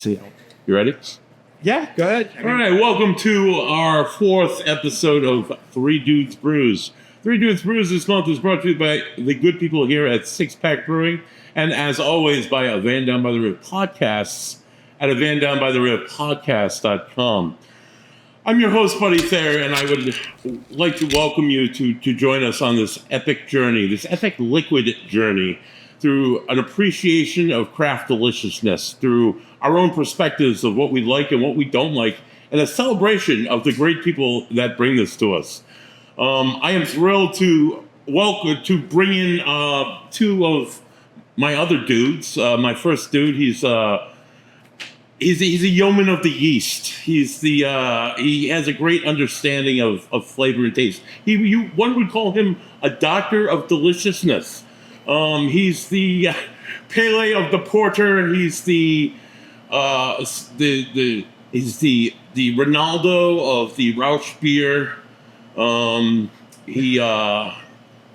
See, you ready? Yeah, go ahead. All right, welcome to our fourth episode of Three Dudes Brews. Three Dudes Brews this month is brought to you by the good people here at Six Pack Brewing, and as always by A Van Down by the River Podcasts at avandownbytheriverpodcast.com. I'm your host, Buddy Thayer, and I would like to welcome you to join us on this epic journey, this epic liquid journey, through an appreciation of craft deliciousness, through our own perspectives of what we like and what we don't like, and a celebration of the great people that bring this to us. I am thrilled to bring in two of my other dudes. My first dude, he's a yeoman of the yeast. He has a great understanding of flavor and taste. One would call him a doctor of deliciousness. He's the Pele of the Porter. He's the Ronaldo of the Rauch beer.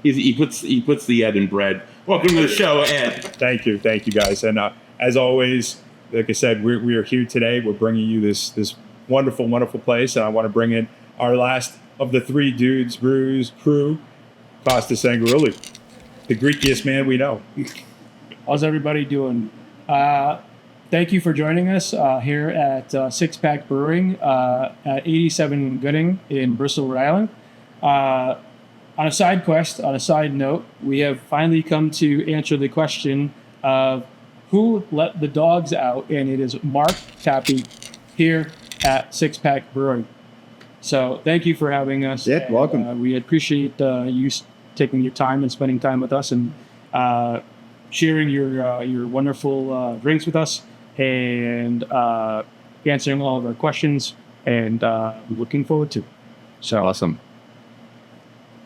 He puts the Ed in bread. Welcome to the show, Ed. Thank you guys. And as always, like I said, we are here today. We're bringing you this wonderful, wonderful place, and I want to bring in our last of the Three Dudes Brews crew, Costa Sangarulli, the Greekiest man we know. How's everybody doing? Thank you for joining us here at Six Pack Brewing at 87 Gooding in Bristol, Rhode Island. On a side note, we have finally come to answer the question of who let the dogs out, and it is Mark Tappy here at Six Pack Brewing. So thank you for having us. Yeah, welcome. We appreciate you taking your time and spending time with us and sharing your wonderful drinks with us and answering all of our questions, and looking forward to. So Awesome.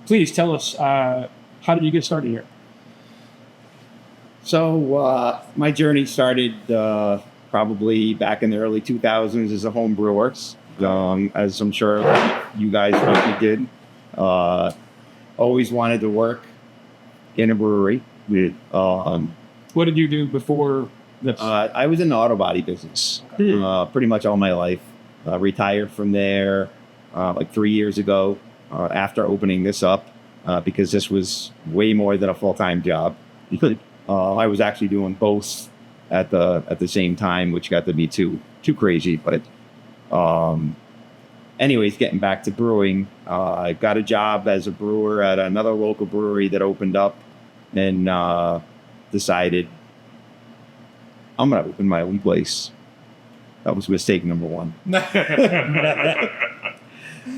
Please tell us, how did you get started here? So my journey started probably back in the early 2000s as a home brewer, as I'm sure you guys probably did. Always wanted to work in a brewery. What did you do before this? I was in the auto body business pretty much all my life. Retired from there like 3 years ago after opening this up because this was way more than a full-time job. I was actually doing both at the same time, which got to be too crazy. But anyways, getting back to brewing, I got a job as a brewer at another local brewery that opened up, and decided I'm gonna open my own place. That was mistake number one.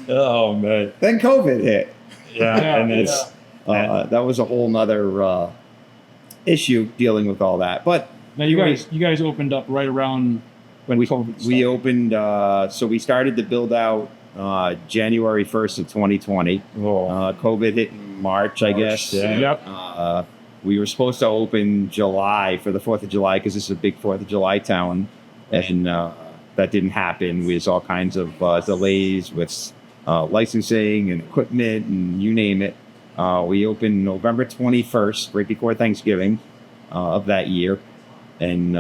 Oh man. Then COVID hit. Yeah, And it's that was a whole nother issue dealing with all that. But Now you guys opened up right around when COVID started. we opened. So we started to build out January 1st of 2020. COVID hit in March, I guess. Yeah. Yep. We were supposed to open July for the 4th of July because this is a big 4th of July town, and that didn't happen. There's all kinds of delays with licensing and equipment and you name it. We opened November 21st, right before Thanksgiving of that year, and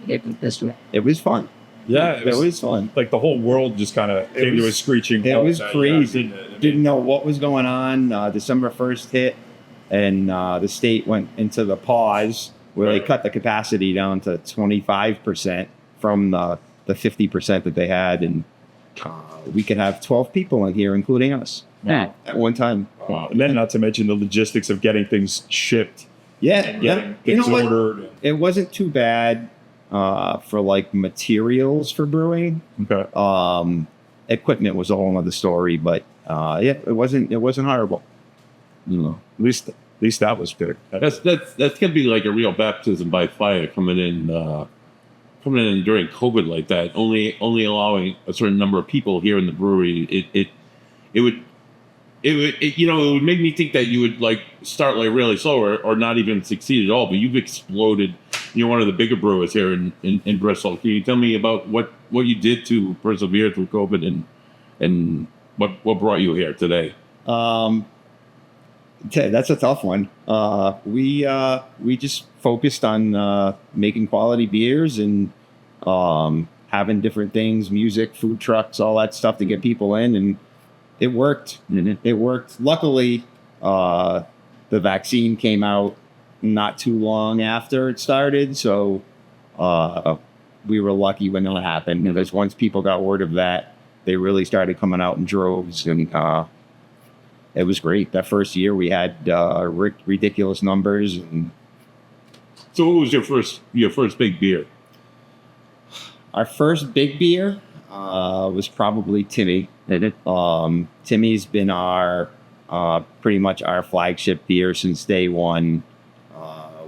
it was fun. Yeah, It was fun. like the whole world just kind of came to a screeching It halt. was Yeah, crazy. yeah. Didn't know what was going on. December 1st hit, and the state went into the pause where they cut the capacity down to 25% from the 50% that they had, and we could have 12 people in here, including us, at one time. Wow. And then not to mention the logistics of getting things shipped. Yeah, and yeah. getting You know things what? ordered. It wasn't too bad for like materials for brewing. Okay. Equipment was a whole other story, but yeah, it wasn't horrible. At least that was good. That's gonna be like a real baptism by fire coming in during COVID like that. Only allowing a certain number of people here in the brewery. It would make me think that you would like start like really slow or not even succeed at all. But you've exploded. You're one of the bigger brewers here in Bristol. Can you tell me about what you did to persevere through COVID and what brought you here today? That's a tough one. We just focused on making quality beers and having different things, music, food trucks, all that stuff to get people in, and it worked. It worked. Luckily, the vaccine came out not too long after it started, so we were lucky when it happened. Because once people got word of that, they really started coming out in droves, and it was great. That first year, we had ridiculous numbers. And So what was your first big beer? our first big beer was probably Timmy. Timmy's been our pretty much our flagship beer since day one.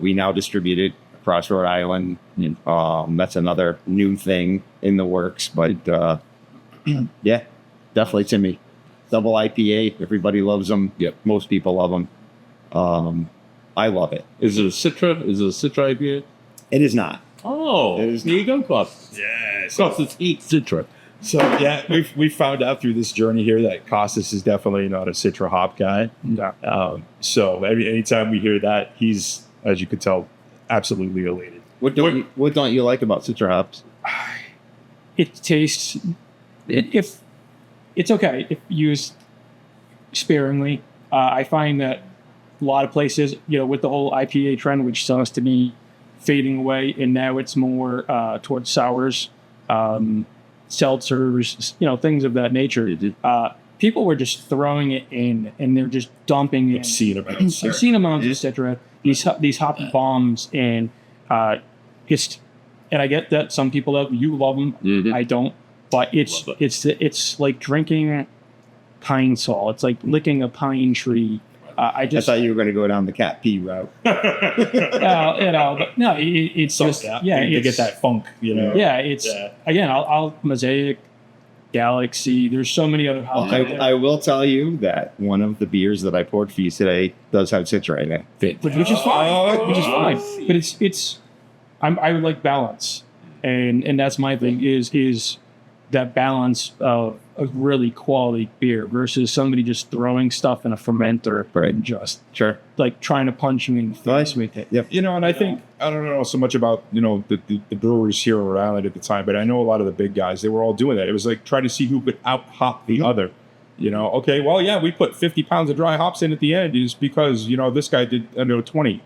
We now distribute it across Rhode Island. That's another new thing in the works, but yeah, definitely Timmy. Double IPA. Everybody loves them. Yep. Most people love them. I love it. Is it a Citra? Is it a Citra IPA? It is not. Oh, It is there you go, Costas. Yeah. Costas eats Citra. So yeah, we found out through this journey here that Costas is definitely not a Citra hop guy. Yeah. So anytime we hear that, he's, as you could tell, absolutely elated. What don't you like about Citra hops? It tastes, if it's okay if used sparingly. I find that a lot of places, with the whole IPA trend, which seems to be fading away, and now it's more towards sours, seltzers, things of that nature. People were just throwing it in, and they're just dumping it. Obscene amounts. Obscene amounts, etc. These hoppy bombs, and just, and I get that some people you love them. Mhm. I don't, but Love it's like drinking pine sol. It's like licking a pine tree. I I just thought you were going to go down the Cat P route. but no, it's Some just that, yeah, they it's, get that funk, yeah. It's Yeah. again, I'll Mosaic, Galaxy. There's so many other hops out there. I will tell you that one of the beers that I poured for you today does have Citra in it. which is fine. Oh, Which is fine. I see. But it's I would like balance, and that's my thing is that balance of a really quality beer versus somebody just throwing stuff in a fermenter Right. and just Sure. like trying to punch me in the face with it. Yep. And I think, I don't know so much about, the brewers here in Rhode Island at the time, but I know a lot of the big guys, they were all doing that. It was like trying to see who could out-hop the other. Okay, well, yeah, we put 50 pounds of dry hops in at the end is because, this guy did, 20.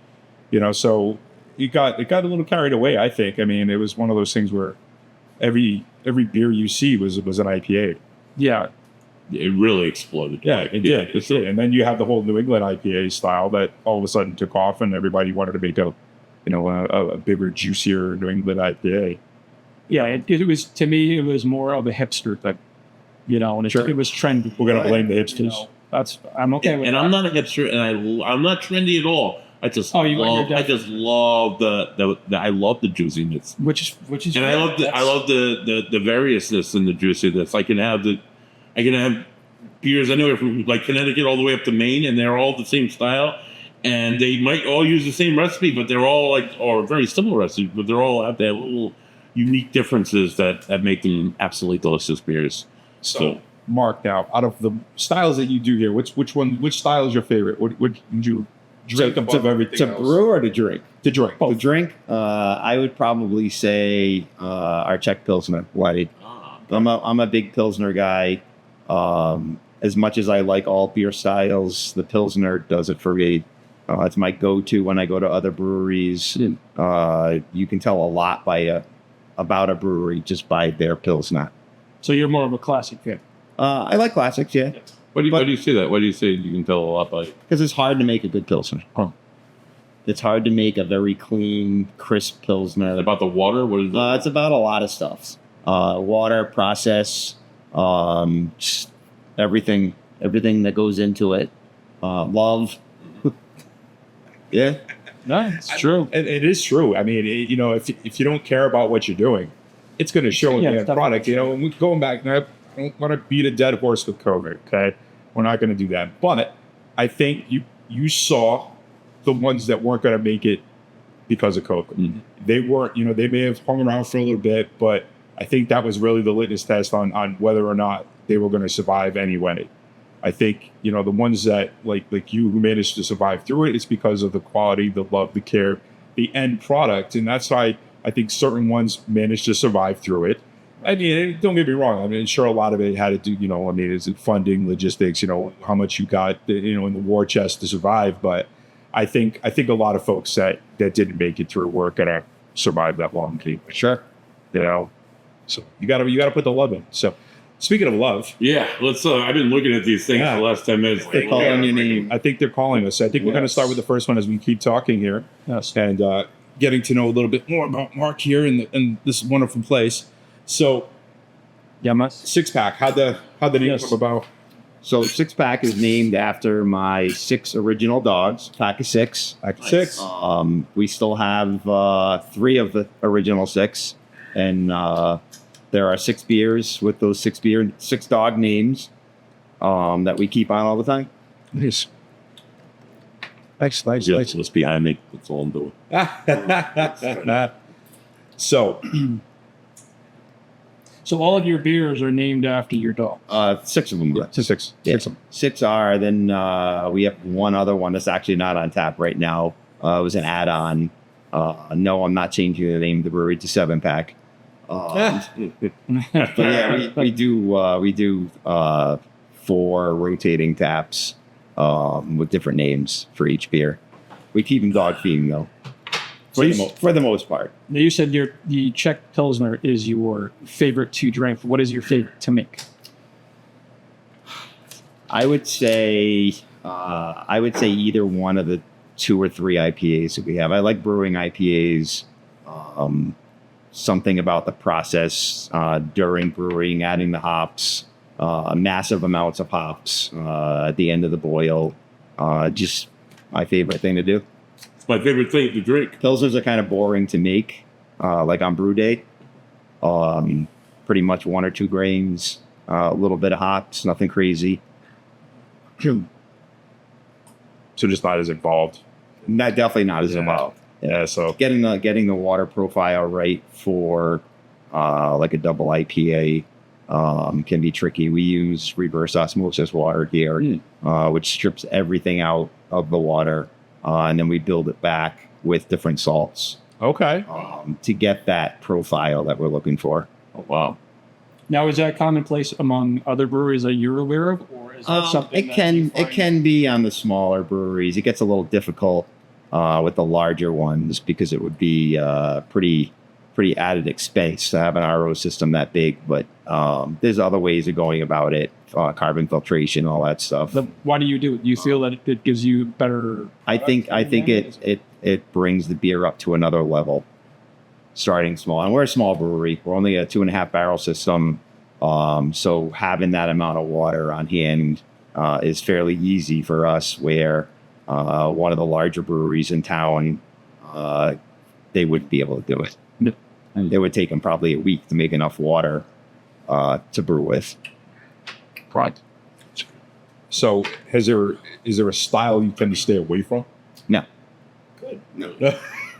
So it got a little carried away, I think. I mean, it was one of those things where every beer you see was an IPA. Yeah, It really exploded. Yeah, it did. It did. And then you have the whole New England IPA style that all of a sudden took off, and everybody wanted to make a bigger, juicier New England IPA. yeah. It was, to me, it was more of a hipster thing, and it was trendy. We're gonna blame the hipsters. I'm okay with And that. I'm not a hipster, and I'm not trendy at all. I just Oh, you're love. I definitely- just love the I love the juiciness, which is and I love the variousness in the juiciness. I can have beers anywhere from like Connecticut all the way up to Maine, and they're all the same style, and they might all use the same recipe, but they're all or very similar recipes, but they're all have their little unique differences that make them absolutely delicious beers. So, Mark, now out of the styles that you do here, which style is your favorite? What would you drink above everything To else? brew or to drink? To drink. To drink, I would probably say our Czech Pilsner White. I'm a big Pilsner guy. As much as I like all beer styles, the Pilsner does it for me. It's my go-to when I go to other breweries. You can tell a lot about a brewery just by their Pilsner. So you're more of a classic fan. I like classics, yeah, Why do you say that? Why do you say you can tell a lot by? because it's hard to make a good Pilsner. Huh. It's hard to make a very clean, crisp Pilsner. About the water? What is it? It's about a lot of stuff. Water, process, just everything that goes into it. Love. Yeah. No, it's true. It is true. I mean, if you don't care about what you're doing, it's going to show in Yeah, the end definitely. product. And we're going back, and I don't want to beat a dead horse with COVID. Okay, we're not going to do that. But I think you saw the ones that weren't going to make it because of COVID. Mhm. They weren't. They may have hung around for a little bit, but I think that was really the litmus test on whether or not they were going to survive anyway. I think, the ones that like you who managed to survive through it, it's because of the quality, the love, the care, the end product. And that's why I think certain ones managed to survive through it. I mean, don't get me wrong. I mean, sure, a lot of it had to do, I mean, is it funding, logistics, how much you got, in the war chest to survive. But I think a lot of folks that didn't make it through weren't gonna survive that long. Sure. So you gotta put the love in. So speaking of love, Yeah, let's. I've been looking at these things for the last 10 minutes. They're calling your name. I think they're calling us. I think we're going to start with the first one as we keep talking here. Yes. And getting to know a little bit more about Mark here in this wonderful place. So, Yamas. Six Pack, how'd the name Yes. come about? So Six Pack is named after my 6 original dogs, pack of 6. Pack of 6. We still have 3 of the original 6, and there are 6 beers with those 6 dog names that we keep on all the time. Nice. Nice. Let's be behind me. That's all I'm doing. So, So all of your beers are named after your dog. 6 of them. yeah, six. Yeah. Six of them. 6 are. Then we have one other one that's actually not on tap right now. It was an add-on. No, I'm not changing the name of the brewery to 7 Pack. But yeah, we do 4 rotating taps with different names for each beer. We keep them dog themed though, for the most part. Now you said the Czech Pilsner is your favorite to drink. What is your favorite to make? I would say either one of the 2 or 3 IPAs that we have. I like brewing IPAs. Something about the process during brewing, adding the hops, massive amounts of hops at the end of the boil. Just my favorite thing to do. It's my favorite thing to drink. Pilsners are kind of boring to make, like on brew day. Pretty much 1 or 2 grains, a little bit of hops, nothing crazy. So just not as involved. Definitely not as Yeah. involved. Yeah. So Getting the water profile right for like a double IPA can be tricky. We use reverse osmosis water here, which strips everything out of the water, and then we build it back with different salts okay. to get that profile that we're looking for. Oh, wow. Now, is that commonplace among other breweries that you're aware of, or is that something It that can you find- it can be on the smaller breweries. It gets a little difficult with the larger ones because it would be pretty added expense to have an RO system that big. But there's other ways of going about it, carbon filtration, all that stuff. Why do you do it? Do you feel that it gives you better? I think it brings the beer up to another level, starting small. And we're a small brewery. We're only a 2.5 barrel system, so having that amount of water on hand is fairly easy for us. Where one of the larger breweries in town, they wouldn't be able to do it. And it would take them probably a week to make enough water to brew with. Right. So is there a style you tend to stay away from? No,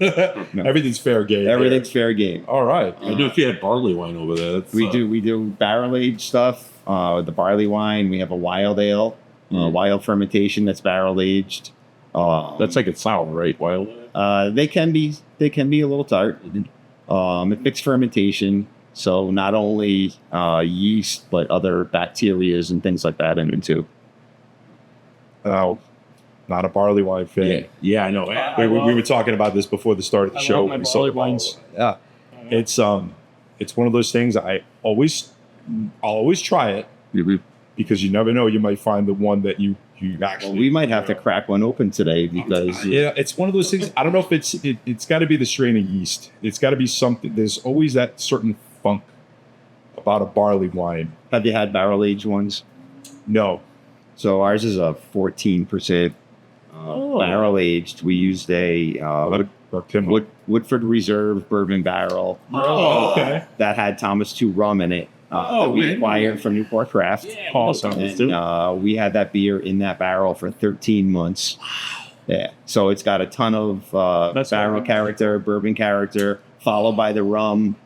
Everything's fair game. everything's fair game. All right. I know if you had barley wine over there. That's, We do barrel aged stuff. The barley wine. We have a wild ale, wild fermentation that's barrel aged. That's like it's sour, right? Wild. They can be a little tart. It's mixed fermentation, so not only yeast but other bacterias and things like that in it too. Not a barley wine fan. Yeah, I know. We were talking about this before the start of the I show. love my We saw barley the bottle. wines. Yeah, it's one of those things. I'll always try it because you never know. You might find the one that you actually. Well, we might have to crack one open today because Yeah, it's one of those things. I don't know if it's got to be the strain of yeast. It's got to be something. There's always that certain funk about a barley wine. have you had barrel aged ones? No. So ours is a 14% barrel aged. We used a Woodford Reserve bourbon barrel Oh, okay. that had Thomas 2 rum in it. That we acquired from Newport Craft. Awesome. And we had that beer in that barrel for 13 months. Yeah. So it's got a ton of That's barrel awesome. character, bourbon character, followed by the rum.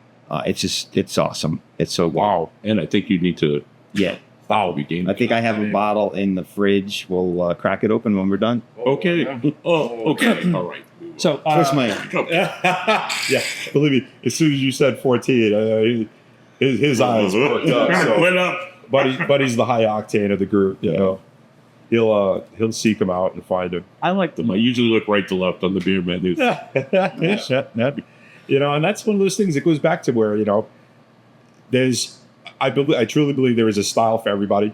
It's awesome. It's so good. Wow. And I think you need to Yeah. foul your game. I think I have a bottle in the fridge. We'll crack it open when we're done. Okay. Oh, okay. All right. So, Twist my Yeah, believe me. As soon as you said 14, his eyes perked up. So. Went up. Buddy's the high octane of the group. You know, he'll seek him out and find him. I like them. I usually look right to left on the beer menus. You know, and that's one of those things that goes back to where, you know, I truly believe there is a style for everybody,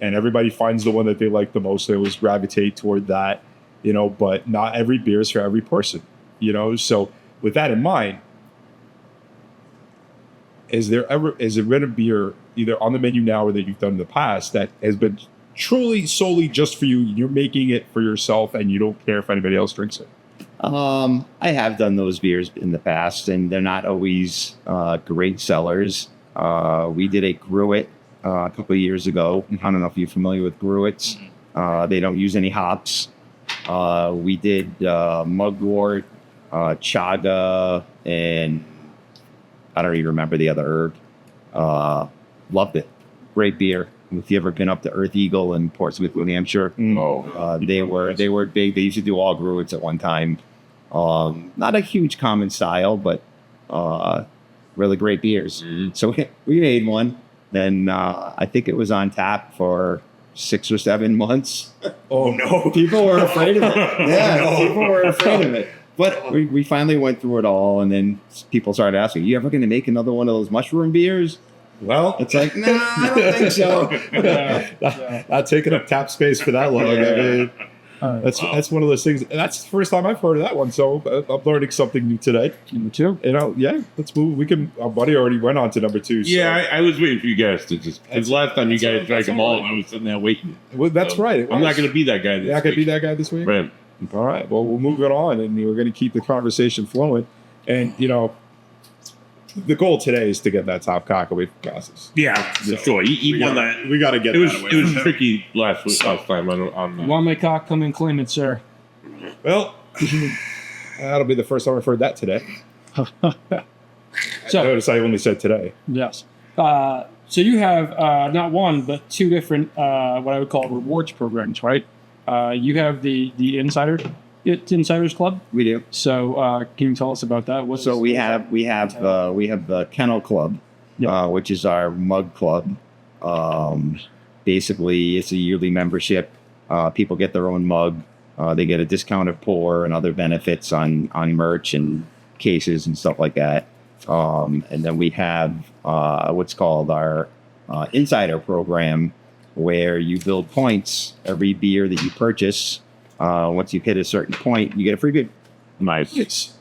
and everybody finds the one that they like the most. They always gravitate toward that, you know, but not every beer is for every person, you know. So with that in mind, is there been a beer either on the menu now or that you've done in the past that has been truly solely just for you? You're making it for yourself and you don't care if anybody else drinks it? I have done those beers in the past, and they're not always great sellers. We did a Gruit a couple of years ago. I don't know if you're familiar with Gruits. They don't use any hops. We did Mugwort, Chaga, and I don't even remember the other herb. Loved it. Great beer. If you ever been up to Earth Eagle in Portsmouth, New Hampshire, they were big. They used to do all Gruits at one time. Not a huge common style, but really great beers. So we made one. Then I think it was on tap for 6 or 7 months. Oh no! People were afraid of it. Yeah, No. people were afraid of it. But we finally went through it all, and then people started asking, "You ever going to make another one of those mushroom beers?" Well, It's like, nah, I don't think so. not taking up tap space for that long. I mean, that's one of those things. And that's the first time I've heard of that one. So I'm learning something new today. number 2. You know, yeah, let's move. We can. Our buddy already went on to number 2. So. Yeah, I was waiting for you guys to just. Because last time you guys drank them all, I was sitting there waiting. Well, that's right. I'm not going to be that guy. You're not going to be that guy this week. Right. All right. Well, we'll move it on, and we're going to keep the conversation flowing. And you know, the goal today is to get that top cock away from Casas. Yeah, for sure. He won that. We got to get. It was that away it was from him. tricky last time on Want my cock? Come and claim it, sir. Well, that'll be the first time I've heard that today. So, Notice I only said today. yes. So you have not one, but 2 different, what I would call rewards programs, right? You have the Insiders Club. We do. So can you tell us about that? So we have the Kennel Club, Yeah. which is our mug club. Basically, it's a yearly membership. People get their own mug. They get a discounted pour and other benefits on merch and cases and stuff like that. And then we have what's called our Insider program, where you build points every beer that you purchase. Once you hit a certain point, you get a free beer. nice. It's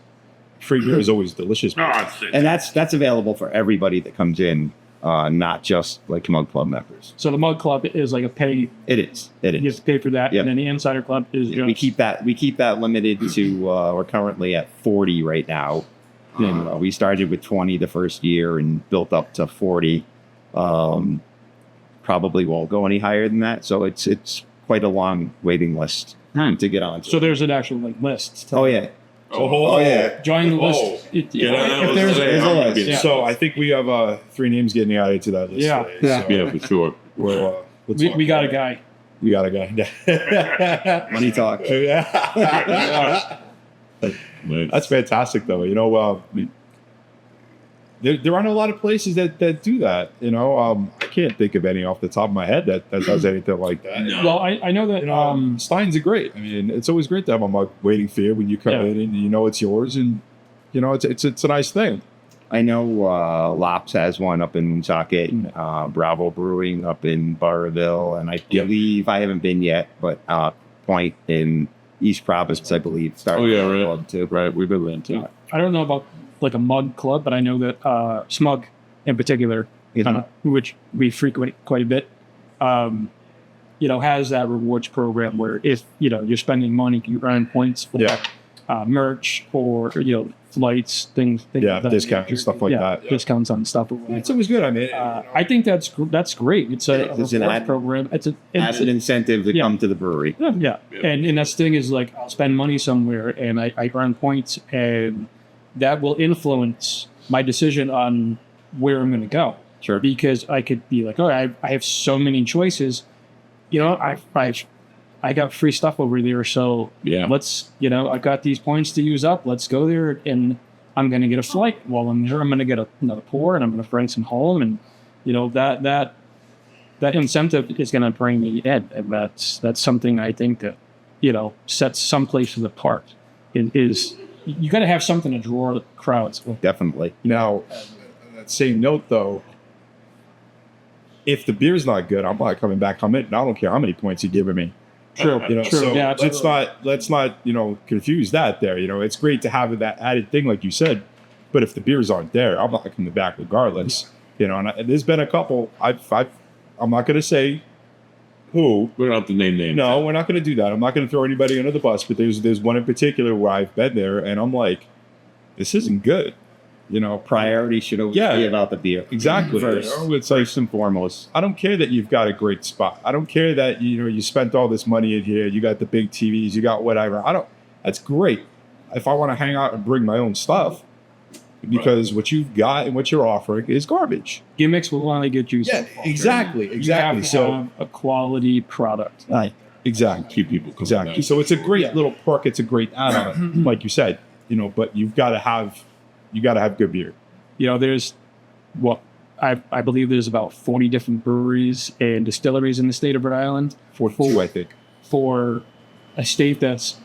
free beer is always delicious. And that's available for everybody that comes in, not just like Mug Club members. So the Mug Club is like a pay. It is. You have to pay for that, Yep. and then the Insider Club is just, We keep that limited to we're currently at 40 right now. And, we started with 20 the first year and built up to 40. Probably won't go any higher than that. So it's quite a long waiting list to get on. So there's an actual like list. Oh yeah. Oh yeah. Join the list. Oh. If Get on that list there's today. there's a I'm gonna list. be- Yeah. So I think we have 3 names getting added to that list. Yeah. Today, Yeah. So Yeah, for sure. we'll, let's we talk got a about it. guy. We got a guy. Money talk. Nice. That's fantastic, though. You know, there aren't a lot of places that do that. You know, I can't think of any off the top of my head that does anything like that. No. Well, I know that You know, Steins are great. I mean, it's always great to have a mug waiting for you when you come Yeah. in and you know it's yours, and you know it's a nice thing. I know Lops has one up in Woonsocket, Bravo Brewing up in Barville, and I believe I haven't been yet, but Point in East Providence, I believe, started Oh, yeah, a right. club too. Right, we've been there too. I don't know about like a mug club, but I know that Smug in particular, which we frequent quite a bit, has that rewards program where if you're spending money, you earn points for merch or flights, things Yeah, like that. discounts and stuff like that. discounts on stuff. It's always good. I mean, I think that's great. It's a It's an rewards ad- program. It's As an incentive to Yeah. come to the brewery. yeah. And that's the thing is like I'll spend money somewhere and I earn points and that will influence my decision on where I'm going to go. Sure. Because I could be like, oh, I have so many choices. I I got free stuff over there, so Yeah. let's, I got these points to use up. Let's go there, and I'm going to get a flight while I'm there. I'm going to get another pour, and I'm going to bring some home, and that incentive is going to bring me in, and that's something I think that sets some places apart. Is you got to have something to draw the crowds. Definitely. Now, on that same note, though, if the beer's not good, I'm not coming back. I don't care how many points you're giving me. True. True. So Yeah, let's not confuse that there. It's great to have that added thing like you said, but if the beers aren't there, I'm not coming back regardless. And there's been a couple. I'm not going to say who. We don't have to name names. No, we're not going to do that. I'm not going to throw anybody under the bus. But there's one in particular where I've been there, and I'm like, this isn't good. Priority should always be about the beer. Exactly. First, It's like, first and foremost. I don't care that you've got a great spot. I don't care that you spent all this money in here. You got the big TVs. You got whatever. That's great. If I want to hang out and bring my own stuff, because what you've got and what you're offering is garbage. Gimmicks will only get you. Yeah, exactly. You have to have a quality product. Right. Exactly. Keep people coming Exactly. back. So it's a great little perk. It's a great add-on, like you said. But you've got to have good beer. There's I believe there's about 40 different breweries and distilleries in the state of Rhode Island. 42, I think. For a state that's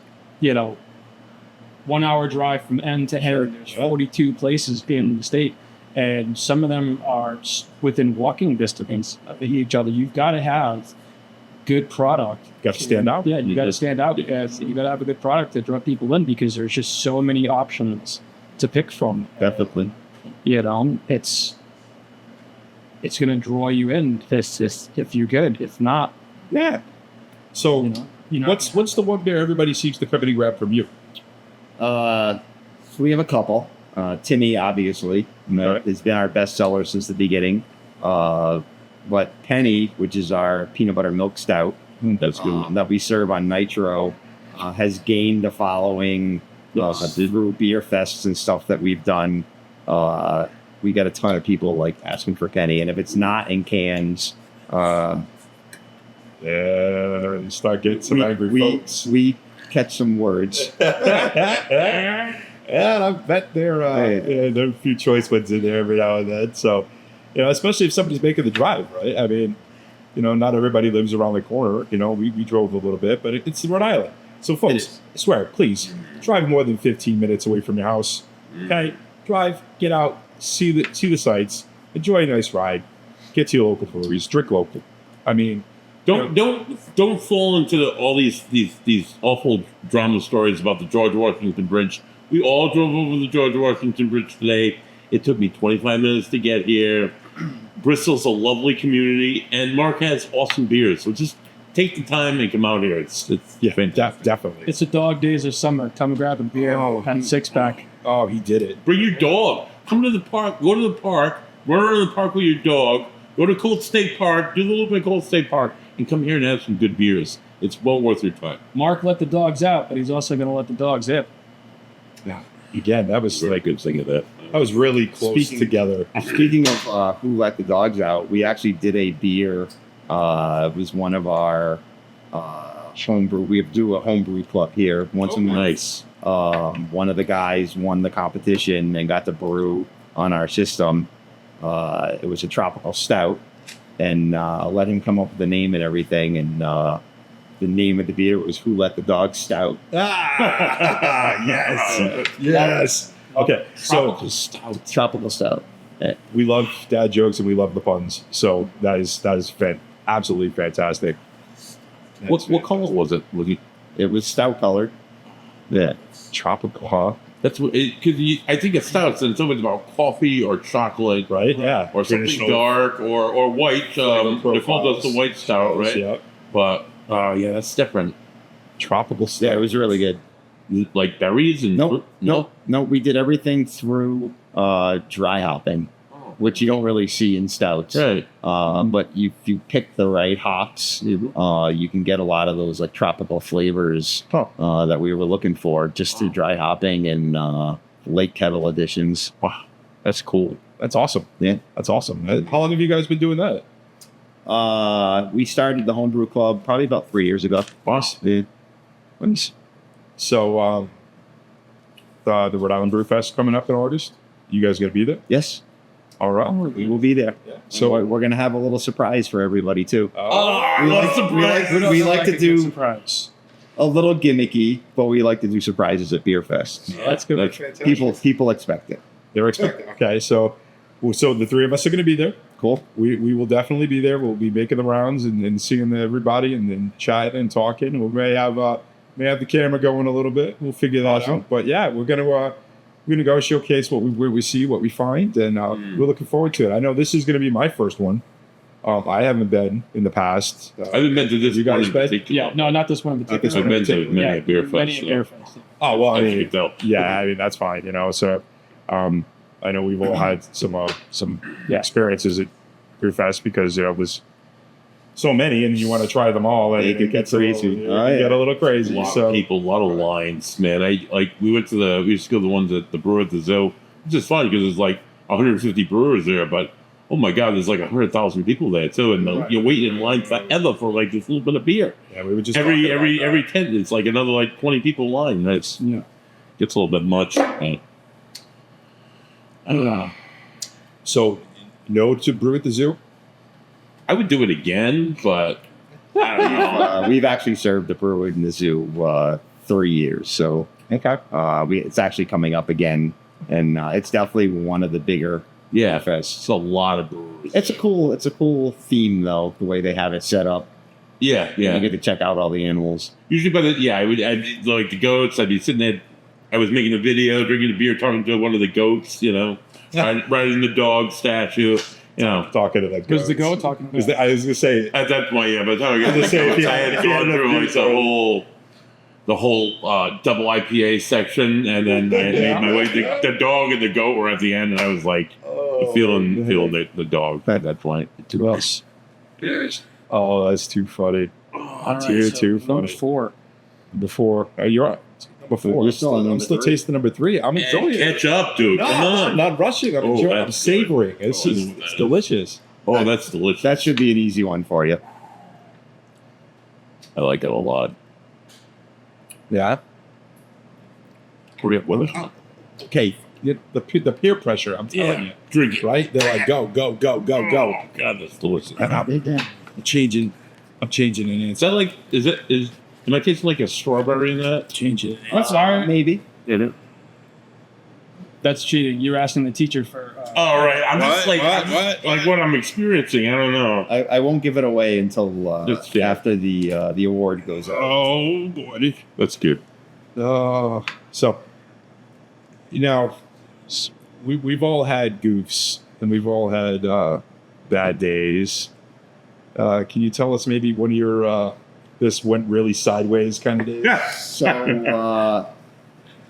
1 hour drive from end to end, there's 42 places in the state, and some of them are within walking distance of each other. You've got to have good product. Got to stand out. Yeah, you got to stand out because you got to have a good product to draw people in, because there's just so many options to pick from. Definitely. It's going to draw you in if you're good. If not, Yeah. So what's the one beer everybody seems to come and grab from you? So we have a couple. Timmy, obviously, Right. has been our best seller since the beginning. But Penny, which is our peanut butter milk stout, That's good. that we serve on Nitro, has gained a following through beer fests and stuff that we've done. We got a ton of people asking for Penny, and if it's not in cans, Yeah, start getting some angry folks. we catch some words. And I bet there are a few choice ones in there every now and then. So, especially if somebody's making the drive, right? I mean, not everybody lives around the corner. We drove a little bit, but it's Rhode Island. So, folks, I swear, please drive more than 15 minutes away from your house. Okay, drive, get out, see the sights, enjoy a nice ride, get to your local breweries, drink local. I mean, Don't fall into all these awful drama stories about the George Washington Bridge. We all drove over the George Washington Bridge today. It took me 25 minutes to get here. Bristol's a lovely community, and Mark has awesome beers. So just take the time and come out here. It's fantastic. definitely. it's the dog days of summer. Come grab a beer and 6-pack. Oh, he did it. Bring your dog. Come to the park. Go to the park. Run around the park with your dog. Go to Cold State Park. Do a little bit of Cold State Park, and come here and have some good beers. It's well worth your time. Mark let the dogs out, but he's also going to let the dogs in. Yeah. Again, that was Very good thing of that. that was really close together. Speaking of who let the dogs out, we actually did a beer. It was one of our homebrew. We do a homebrew club here once a month. Nice. One of the guys won the competition and got to brew on our system. It was a tropical stout, and let him come up with the name and everything. And the name of the beer was "Who Let the Dogs Stout." Yes. Okay, so Tropical stout. we love dad jokes and we love the puns. So that is absolutely fantastic. What color was it? It was stout colored. Yeah. Tropical, huh? That's what because I think it's stout, and it's always about coffee or chocolate, Right? Yeah. or something Traditional dark or white. They called us the white stout, right? Yeah. But yeah, that's different. Tropical stout. Yeah, it was really good. Like berries and No. We did everything through dry hopping, which you don't really see in stouts. Right. But if you pick the right hops, you can get a lot of those tropical flavors that we were looking for just through dry hopping and late kettle additions. Wow, that's cool. That's awesome. Yeah. That's awesome. How long have you guys been doing that? We started the Homebrew Club probably about 3 years ago. Awesome. Yeah. Nice. So, the Rhode Island Brew Fest coming up in August. You guys gonna be there? Yes, All right. we will be there. So, We're going to have a little surprise for everybody too. I We love like- surprise. Who doesn't We like to a good do- surprise. A little gimmicky, but we like to do surprises at beer fests. That's good. That's- People expect it. they're expecting. Okay, so the three of us are gonna be there. Cool. We will definitely be there. We'll be making the rounds and seeing everybody and then chatting and talking. We may have the camera going a little bit. We'll figure that Awesome. out. But yeah, we're gonna go showcase where we see, what we find, and we're looking forward to it. I know this is gonna be my first one. I haven't been in the past. I haven't been to this You guys one in been? particular. Yeah, no, not this one in particular. I've been to many Yeah, a beer fest. many a so beer fest. Oh well, I I mean, can tell. yeah, I mean that's fine, you know. So, I know we've all had some Yeah. experiences at Brew Fest because there's so many, and you want to try them all, and It could get a crazy. little, Oh, it can yeah. get a little A crazy. lot So, of people, a lot of lines, man. We used to go to the ones at the brewer at the Zoo. It's just fun because there's like 150 brewers there, but oh my god, there's like 100,000 people there too, and Right. you're waiting in line forever for like this little bit of beer. yeah, we were just Every talking about that. every tent, it's like another like 20 people in line. That's Yeah. gets a little bit much. I don't know. So, no to brew at the zoo. I would do it again, but I don't know. We've actually served the brewer in the zoo 3 years, so Okay. it's actually coming up again, and it's definitely one of the bigger Yeah, fests. it's a lot of brewers. It's a cool theme though, the way they have it set up. Yeah. You get to check out all the animals. Usually I'd like the goats. I'd be sitting there. I was making a video, drinking a beer, talking to one of the goats. Riding the dog statue. Talking to that. Who's the goat talking about? I was gonna say. At that point, yeah. By the time I got I was to gonna say, if you I had- had if you had gone enough through like beer, the whole double IPA section, and then I had made my way. The dog and the goat were at the end, and I was like feeling the dog at that point. Who else? Oh, that's too funny. All Too number funny. 4. Before you're on before. You're still on I'm number still three. tasting number 3. I'm enjoying it. Catch up, dude. No, Come on. I'm not rushing. I'm Oh, enjoying. I'm that's savoring. good. It's Oh, just that's it's delicious. Oh, that's delicious. That should be an easy one for you. I like it a lot. Yeah. Hurry up with it. Okay. The peer pressure. I'm telling you. Drink it. Right? They're like, go, go, go, go, go. Oh, God, that's delicious. And I'm changing. I'm changing an Is answer. that like? Am I tasting like a strawberry in that? Changing. That's all right. Maybe. That's cheating. You're asking the teacher for. All right, I'm just What? like What? I'm What? like what I'm experiencing. I don't know. I won't give it away until That's fair. after the award goes out. Oh, boy. That's good. So, we've all had goofs and we've all had bad days. Can you tell us maybe one of your this went really sideways kind of days? Yeah. So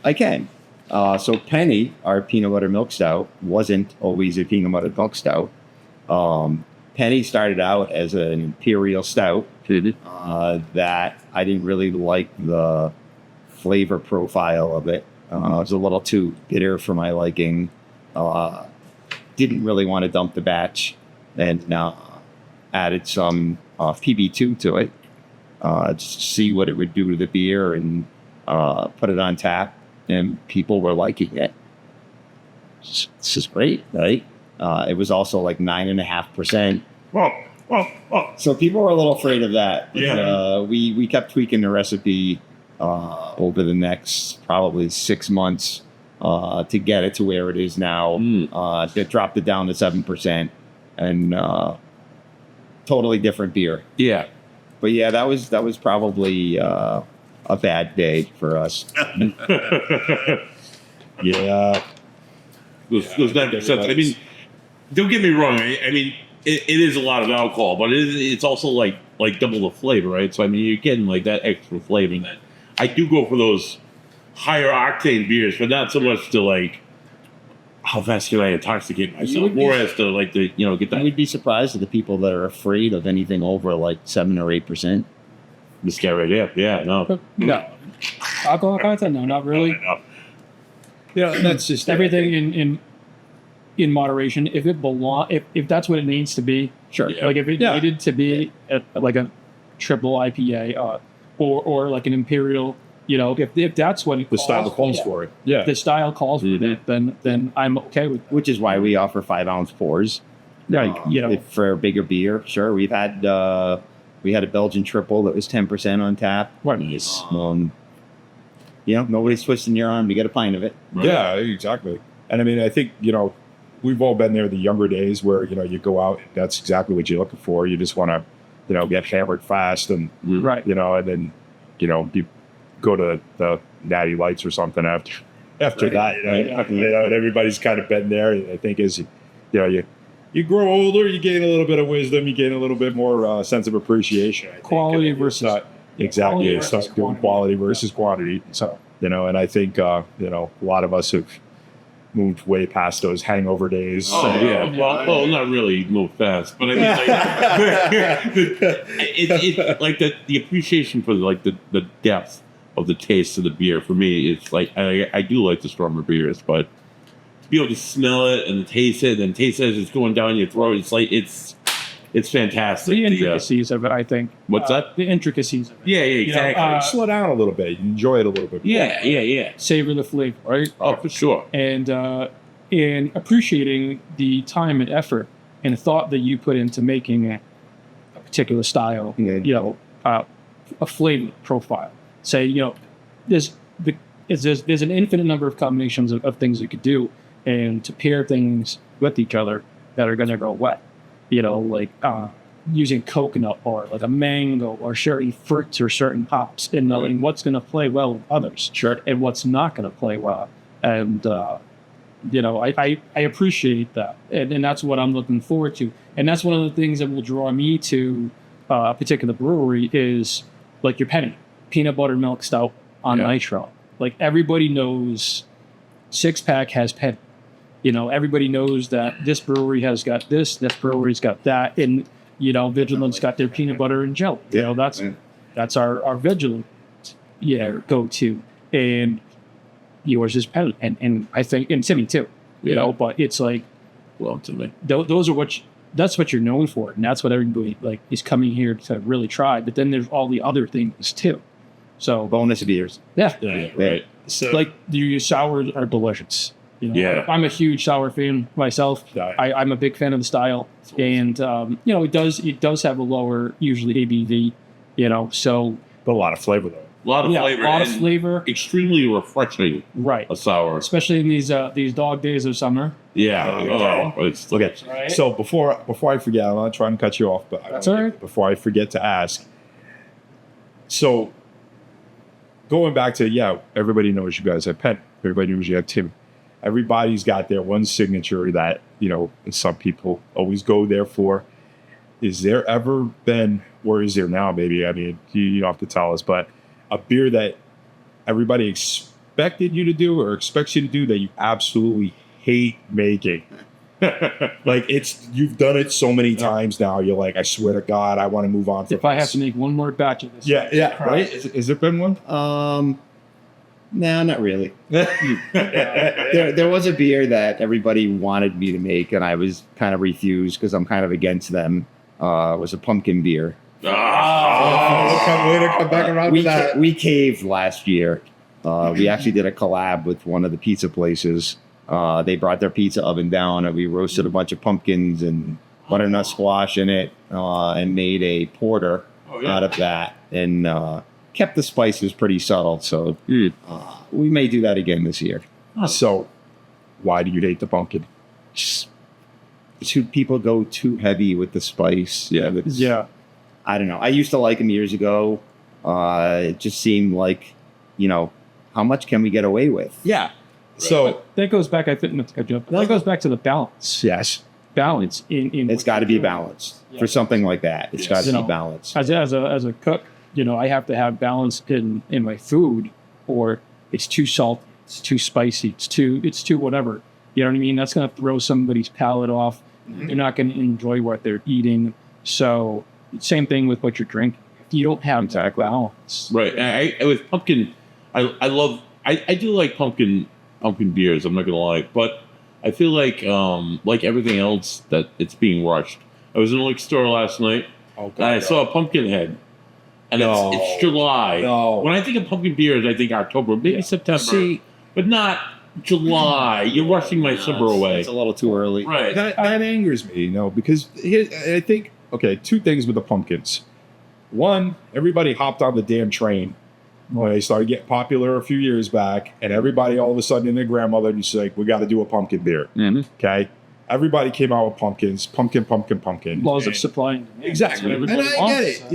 I can. So Penny, our peanut butter milk stout, wasn't always a peanut butter milk stout. Penny started out as an imperial stout that I didn't really like the flavor profile of it. It was a little too bitter for my liking. Didn't really want to dump the batch, and added some PB2 to it. Just to see what it would do to the beer, and put it on tap, and people were liking it. This is great, right? It was also like 9.5%. Well. So people were a little afraid of that. But, Yeah. we kept tweaking the recipe over the next probably 6 months to get it to where it is now. It dropped it down to 7%, and totally different beer. Yeah. But yeah, that was probably a bad day for us. Yeah. Those 9%. I mean, don't get me wrong. I mean, it is a lot of alcohol, but it's also like double the flavor, right? So I mean, you're getting like that extra flavor. That I do go for those higher octane beers, but not so much to like how fast can I intoxicate myself, would be- more as to like the get I that would be surprised at the people that are afraid of anything over like 7 or 8%. this guy right there. Yeah, no. No. Alcohol content? No, not really. No. Yeah, that's just Everything in moderation. If it if that's what it needs to be, Sure. Yeah. Like if it needed to be like a triple IPA or like an imperial, if that's what it The style calls yeah, for it. Yeah. the style calls for it, then I'm okay with it. Which is why we offer 5-ounce pours. Like, For a bigger beer, sure. We had a Belgian triple that was 10% on tap. Right. Nobody's twisting your arm to get a pint of it. Right. Yeah, exactly. And I mean, I think, we've all been there the younger days where, you go out, that's exactly what you're looking for. You just want to, get hammered fast and, right. and then, you go to the Natty Lights or something after that. And everybody's kind of been there. I think as, you grow older, you gain a little bit of wisdom, you gain a little bit more sense of appreciation. I think. Quality And versus exactly. quality It's not versus doing quality versus quantity. So And I think, a lot of us have moved way past those hangover days. Oh yeah, well, not really move fast, but I mean, it's like the appreciation for like the depth of the taste of the beer. For me, it's like I do like the stronger beers, but to be able to smell it and taste it, and taste it as it's going down your throat, it's like it's fantastic. the intricacies of it, I think. What's that? The intricacies of it. Yeah, exactly. Slow down a little bit. Enjoy it a little bit. Yeah. Savor the flavor, right? Oh, for sure. And appreciating the time and effort and thought that you put into making a particular style, a flavor profile. Say, there's an infinite number of combinations of things you could do, and to pair things with each other that are going to go well. Like using coconut or like a mango or certain fruits or certain hops, and knowing what's going to play well with others, and what's not going to play well. And I appreciate that, and that's what I'm looking forward to. And that's one of the things that will draw me to a particular brewery is like your penny peanut butter milk stout on nitro. Like everybody knows, Six Pack has penny. Everybody knows that this brewery has got this brewery's got that, and Vigilant's got their peanut butter and jelly. That's our Vigilant go-to, and yours is penny, and I think, and Timmy too. But it's like, Well, to me, those are that's what you're known for, and that's what everybody like is coming here to really try. But then there's all the other things too. So Bonus beers. yeah. right. So, Like your sours are delicious. Yeah. I'm a huge sour fan myself. Yeah. I'm a big fan of the style, and it does have a lower usually ABV. So but a lot of flavor though. A lot of flavor. a lot of and flavor. Extremely refreshing. Right, A sour. especially in these dog days of summer. Yeah. It's Okay. Right. So before I forget, I'm not trying to cut you off, but That's all right. before I forget to ask. So going back to everybody knows you guys have Penn. Everybody knows you have Tim. Everybody's got their one signature that some people always go there for. Is there ever been, or is there now? Maybe I mean you don't have to tell us, but a beer that everybody expected you to do or expects you to do that you absolutely hate making. Like you've done it so many times now. You're like, I swear to God, I want to move on. If I have to make one more batch of this, right? Is there been one? No, not really. There was a beer that everybody wanted me to make, and I was kind of refused because I'm kind of against them. It was a pumpkin beer. Way to come back around to that. We caved last year. We actually did a collab with one of the pizza places. They brought their pizza oven down, and we roasted a bunch of pumpkins and butternut squash in it, and made a porter out of that, and kept the spices pretty subtle. So we may do that again this year. So why do you hate the pumpkin? Just people go too heavy with the spice. yeah. I don't know. I used to like them years ago. It just seemed like, how much can we get away with? Yeah. So That goes back, I think, that goes back to the balance. yes, Balance in It's got to be balanced for something like that. It's got to be balanced. As a cook, I have to have balance in my food, or it's too salty, it's too spicy, it's too whatever. You know what I mean? That's going to throw somebody's palate off. They're not going to enjoy what they're eating. So same thing with what you're drinking. If you don't have that balance, Right. I with pumpkin, I do like pumpkin beers. I'm not gonna lie, but I feel like everything else that it's being rushed. I was in the liquor store last night, Oh, and I saw a pumpkin head. And No. it's July. No. When I think of pumpkin beers, I think October, maybe September. See, But not July. You're rushing my summer away. It's a little too early. Right. That angers me, because I think, okay, two things with the pumpkins. One, everybody hopped on the damn train when they started getting popular a few years back, and everybody all of a sudden and their grandmother just like, we got to do a pumpkin beer. Mm-hmm. Okay? Everybody came out with pumpkins, pumpkin. Laws of supply and demand. Exactly. And Everybody I wants get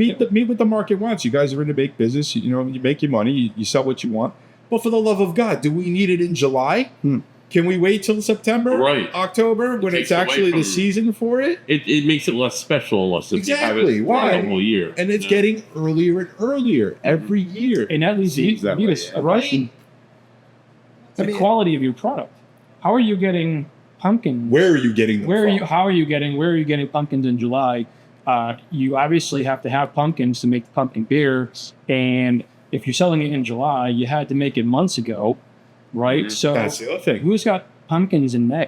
it. that. Meet what the market wants. You guys are in the bake business. You make your money. You sell what you want. But for the love of God, do we need it in July? Can we wait till September? Right. October, when takes it's actually away from- the season for it? It makes it less special unless if you have Exactly. it Why? the whole year. And it's getting earlier and earlier every year. And that leads Seems that you way, to yeah. a question. I The mean- quality of your product. How are you getting pumpkin? Where are you getting them Where are from? you? How are you getting? Where are you getting pumpkins in July? You obviously have to have pumpkins to make the pumpkin beer, and if you're selling it in July, you had to make it months ago, right? Mhm. So That's the other thing. who's got pumpkins in May?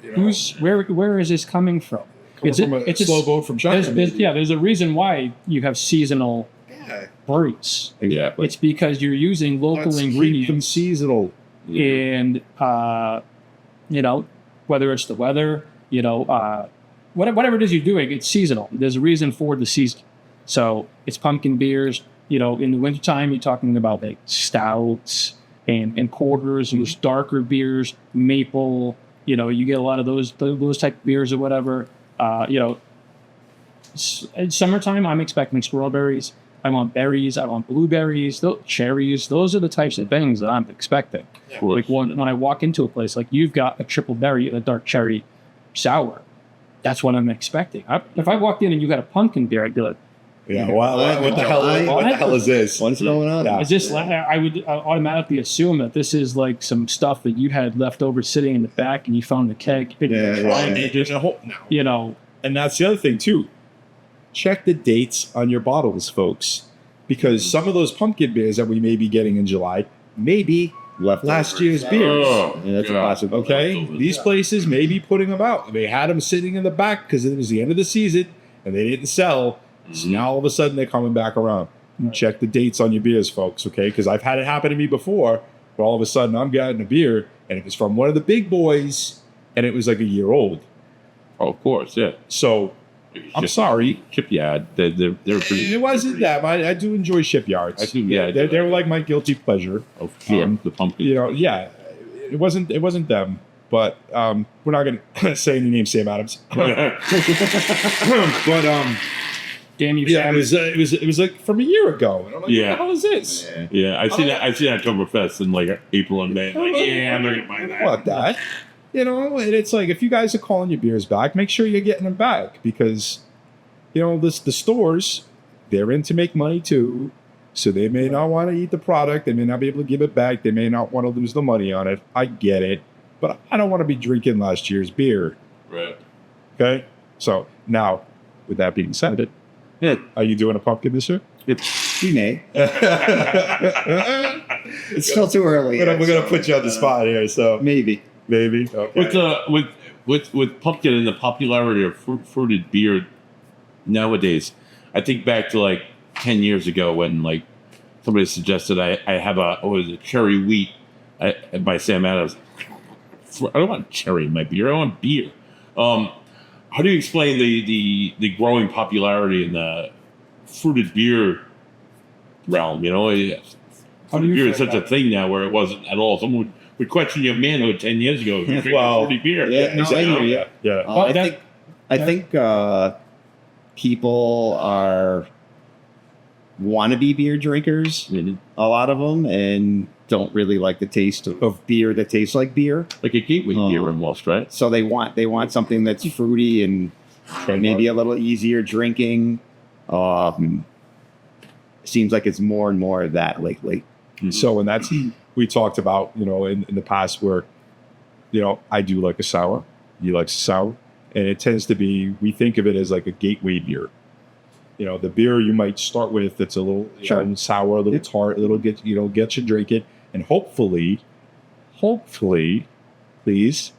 You know? Who's where is this coming from? Coming Is it- from a it's a- slow boat from China? There's a reason why you have seasonal Yeah. breweries. Exactly. It's because you're using local Let's keep them ingredients, seasonal. and whether it's the weather, whatever it is you're doing, it's seasonal. There's a reason for the season. So it's pumpkin beers. In the wintertime, you're talking about like stouts and porters, and those darker beers, maple. You get a lot of those type of beers or whatever. In summertime, I'm expecting strawberries. I want berries. I want blueberries, cherries. Those are the types of things that I'm expecting. Of course. Like when I walk into a place, like you've got a triple berry and a dark cherry sour. That's what I'm expecting. If I walked in and you got a pumpkin beer, I'd be like, Yeah. What the hell? What the hell is this? What's going on? Yeah. is this? I would automatically assume that this is like some stuff that you had left over sitting in the back and you found the keg. And and that's the other thing too. Check the dates on your bottles, folks, because some of those pumpkin beers that we may be getting in July may be last year's beers. Oh, Yeah, that's a God. possibility. Okay, Leftovers. these places may be putting them out. They had them sitting in the back because it was the end of the season and they didn't sell. So now all of a sudden they're coming back around. Check the dates on your beers, folks. Okay, because I've had it happen to me before. Where all of a sudden I'm getting a beer and it was from one of the big boys and it was like a year old. Oh, of course, yeah. So I'm sorry. Shipyard. They're pretty. It wasn't that. I do enjoy shipyards. I do, yeah. They were like my guilty pleasure. Oh, sure. The pumpkin. Yeah. It wasn't them. But we're not gonna say any name, Sam Adams. But Damn you! yeah, Sam. it was like from a year ago. And I'm like, Yeah. what the hell is this? Yeah, I've seen Oktoberfest in like April and May. Like, yeah, I'm not gonna buy that. What that? And it's like if you guys are calling your beers back, make sure you're getting them back because the stores, they're in to make money too. So they may not want to eat the product, they may not be able to give it back, they may not want to lose the money on it. I get it. But I don't want to be drinking last year's beer. Right. Okay? So now, with that being said, are you doing a pumpkin this year? We may. It's still too early. We're gonna put you on the spot here, so Maybe. maybe. Okay. With pumpkin and the popularity of fruited beer nowadays, I think back to like 10 years ago when like somebody suggested I have a cherry wheat by Sam Adams. I don't want cherry in my beer. I want beer. How do you explain the growing popularity in the fruited beer realm? How do you Beer is feel such a about it? thing now where it wasn't at all. Someone would question your manhood 10 years ago if you drink Well, fruity beer. yeah, no, I hear you. Yeah. Well, I think people want to be beer drinkers, Mhm. a lot of them, and don't really like the taste of beer that tastes like beer. Like a gateway beer almost, right? So they want something that's fruity and maybe a little easier drinking. Seems like it's more and more of that lately. So, and that's we talked about, in the past where, I do like a sour, you like sour, and it tends to be, we think of it as like a gateway beer. The beer you might start with that's a little sour, a little tart, a little get you drink it, and hopefully, please,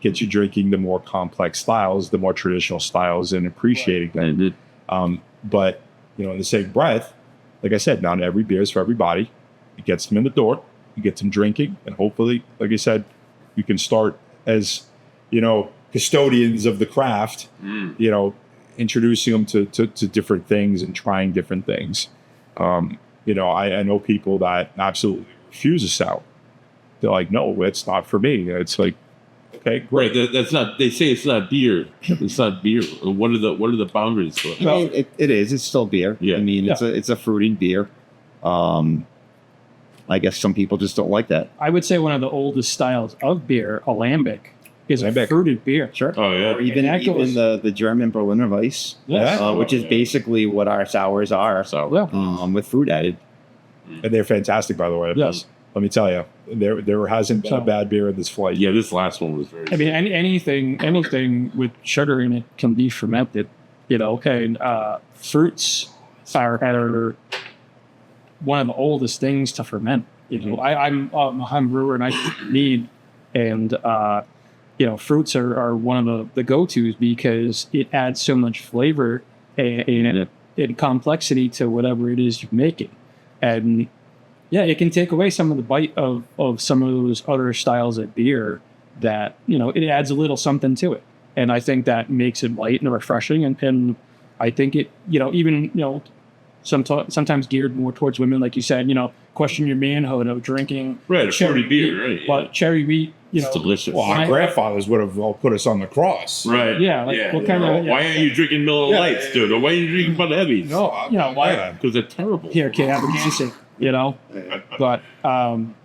gets you drinking the more complex styles, the more traditional styles, and appreciating them. But in the same breath, like I said, not every beer is for everybody. It gets them in the door, you get them drinking, and hopefully, like I said, you can start as custodians of the craft. Introducing them to different things and trying different things. I know people that absolutely refuse a stout. They're like, no, it's not for me. It's like, okay, great. Right. That's not. They say it's not beer. It's not beer. What are the boundaries for it? I mean, it is. It's still beer. Yeah. I mean, it's a fruited beer. I guess some people just don't like that. I would say one of the oldest styles of beer, alambic, is a Lambic. fruited beer. Sure. Oh yeah. Or even And that goes- the German Berliner Weiss, Yes. which is basically what our sours are. So Yeah. With fruit added. And they're fantastic, by the way. Yes. Let me tell you, there hasn't been a bad beer in this flight. yeah, this last one was very. I mean, anything with sugar in it can be fermented. Fruits are one of the oldest things to ferment. I'm a brewer and I need, and fruits are one of the go-tos because it adds so much flavor and complexity to whatever it is you're making, and it can take away some of the bite of some of those other styles of beer that it adds a little something to it, and I think that makes it light and refreshing, and I think it even sometimes geared more towards women, like you said, question your manhood of drinking right, a cherry fruity beer, wheat. right? But cherry wheat, It's delicious. Well, our grandfathers would have all put us on the cross. Right. Yeah, like, what kind of- Why aren't you drinking Miller Yeah. Lights, dude? Or why are you drinking Bud Heavies? No, why? Because they're terrible. here, can't have a cancer, But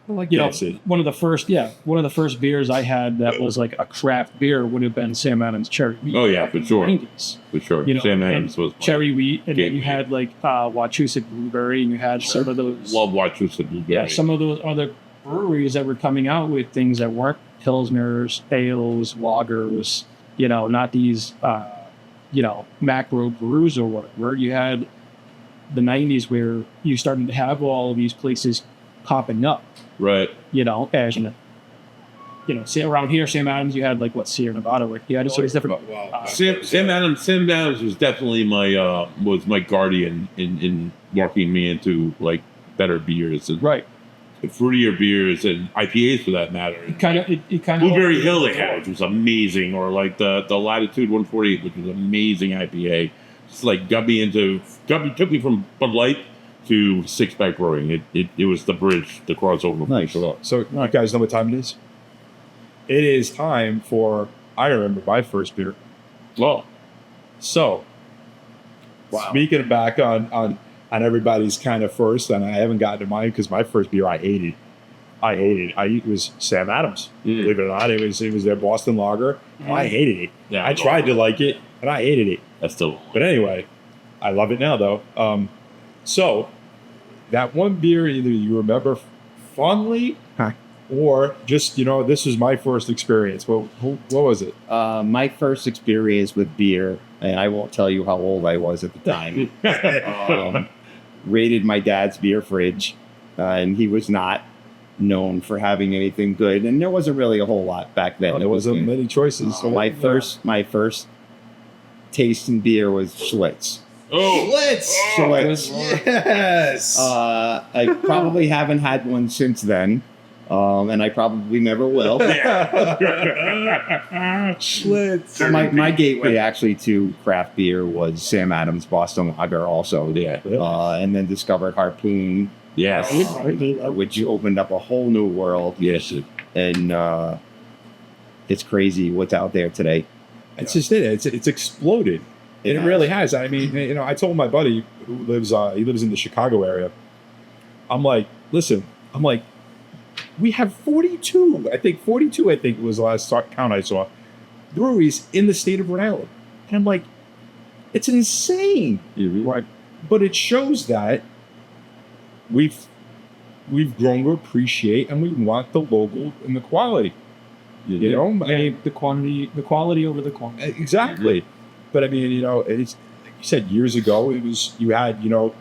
That's it. one of the first beers I had that was like a craft beer would have been Sam Adams cherry wheat. Oh yeah, for sure. 90s. For sure. You know, Sam and Adams was Cherry wheat, and then Game you had like Wachusett blueberry, and you had some of those. love Wachusett blueberry. Some of those other breweries that were coming out with things that weren't pilsners, ales, lagers. Not these macro brews or whatever. You had the 90s where you started to have all of these places popping up. Right. As see around here, Sam Adams, you had like Sierra Nevada, where you had all these different. Sam Adams was definitely my guardian in working me into like better beers and Right. fruitier beers and IPAs for that matter. It kind of. Blueberry Hill they had, which was amazing, or like the Latitude 148, which was an amazing IPA. Just like took me from Bud Light to Six Pack Brewing. It was the bridge, the crossover. Nice. So you guys know what time it is? It is time for, I remember my first beer. Oh, So, speaking back on everybody's kind of first, and I haven't gotten to mine because my first beer I hated. It was Sam Adams. Believe it or not, it was their Boston Lager. I hated it. Yeah, I tried to like it, and I hated it. that's still. But anyway, I love it now though. So that one beer, either you remember fondly, or just this was my first experience. What was it? My first experience with beer, and I won't tell you how old I was at the time, raided my dad's beer fridge, and he was not known for having anything good, and there wasn't really a whole lot back then. There wasn't many choices. So my first taste in beer was Schlitz. Oh, Schlitz. Yes. I probably haven't had one since then, and I probably never will. Schlitz. My gateway actually to craft beer was Sam Adams Boston Lager also. Yeah. And then discovered Harpoon, Yes. which opened up a whole new world. Yes. And it's crazy what's out there today. It's just it. It's exploded. It really has. I mean, I told my buddy who lives in the Chicago area. I'm like, listen. We have 42. I think was the last count I saw. Breweries in the state of Rhode Island. And I'm like, it's insane. Right. But it shows that we've grown to appreciate and we want the local and the quality. The quality over the quantity. Exactly. But I mean, it's like you said years ago. It was you had your